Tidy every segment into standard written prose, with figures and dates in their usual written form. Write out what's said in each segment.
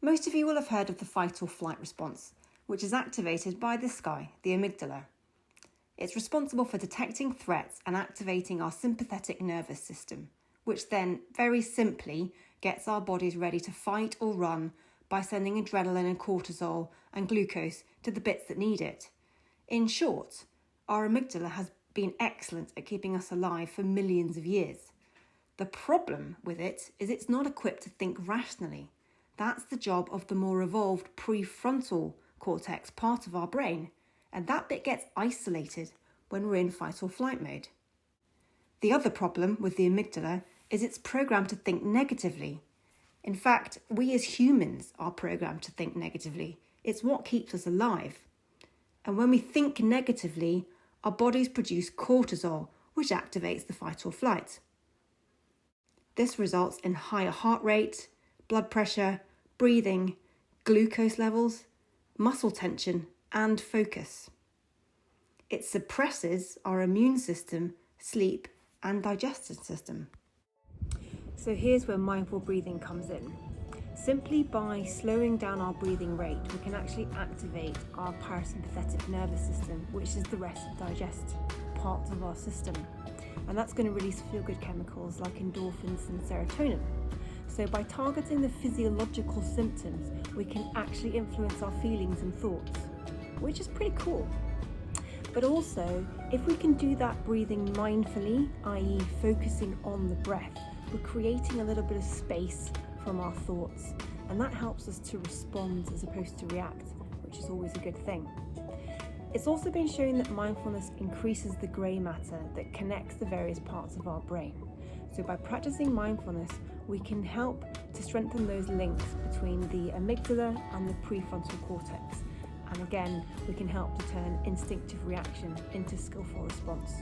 Most of you will have heard of the fight or flight response, which is activated by this guy, the amygdala. It's responsible for detecting threats and activating our sympathetic nervous system, which then, very simply, gets our bodies ready to fight or run by sending adrenaline and cortisol and glucose to the bits that need it. In short, our amygdala has been excellent at keeping us alive for millions of years. The problem with it is it's not equipped to think rationally. That's the job of the more evolved prefrontal cortex part of our brain, and that bit gets isolated when we're in fight or flight mode. The other problem with the amygdala is it's programmed to think negatively. In fact, we as humans are programmed to think negatively. It's what keeps us alive. And when we think negatively, our bodies produce cortisol, which activates the fight or flight. This results in higher heart rate, blood pressure, breathing, glucose levels, muscle tension, and focus. It suppresses our immune system, sleep, and digestive system. So here's where mindful breathing comes in. Simply by slowing down our breathing rate, we can actually activate our parasympathetic nervous system, which is the rest and digest part of our system. And that's going to release feel-good chemicals like endorphins and serotonin. So by targeting the physiological symptoms, we can actually influence our feelings and thoughts, which is pretty cool. But also, if we can do that breathing mindfully, i.e. focusing on the breath, we're creating a little bit of space from our thoughts, and that helps us to respond as opposed to react, which is always a good thing. It's also been shown that mindfulness increases the grey matter that connects the various parts of our brain. So by practicing mindfulness, we can help to strengthen those links between the amygdala and the prefrontal cortex. And again, we can help to turn instinctive reaction into skillful response.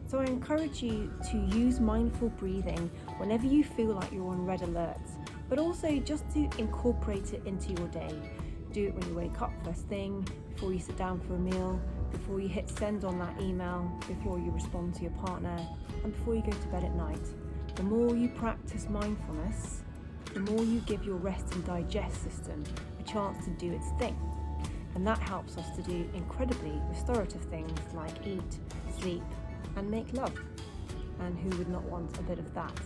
So I encourage you to use mindful breathing whenever you feel like you're on red alert, but also just to incorporate it into your day. Do it when you wake up first thing, before you sit down for a meal, before you hit send on that email, before you respond to your partner, and before you go to bed at night. The more you practice mindfulness, the more you give your rest and digest system a chance to do its thing. And that helps us to do incredibly restorative things like eat, sleep, and make love. And who would not want a bit of that?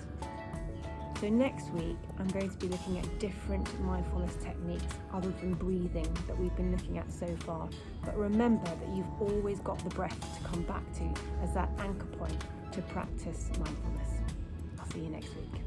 So next week, I'm going to be looking at different mindfulness techniques other than breathing that we've been looking at so far. But remember that you've always got the breath to come back to as that anchor point to practice mindfulness. I'll see you next week.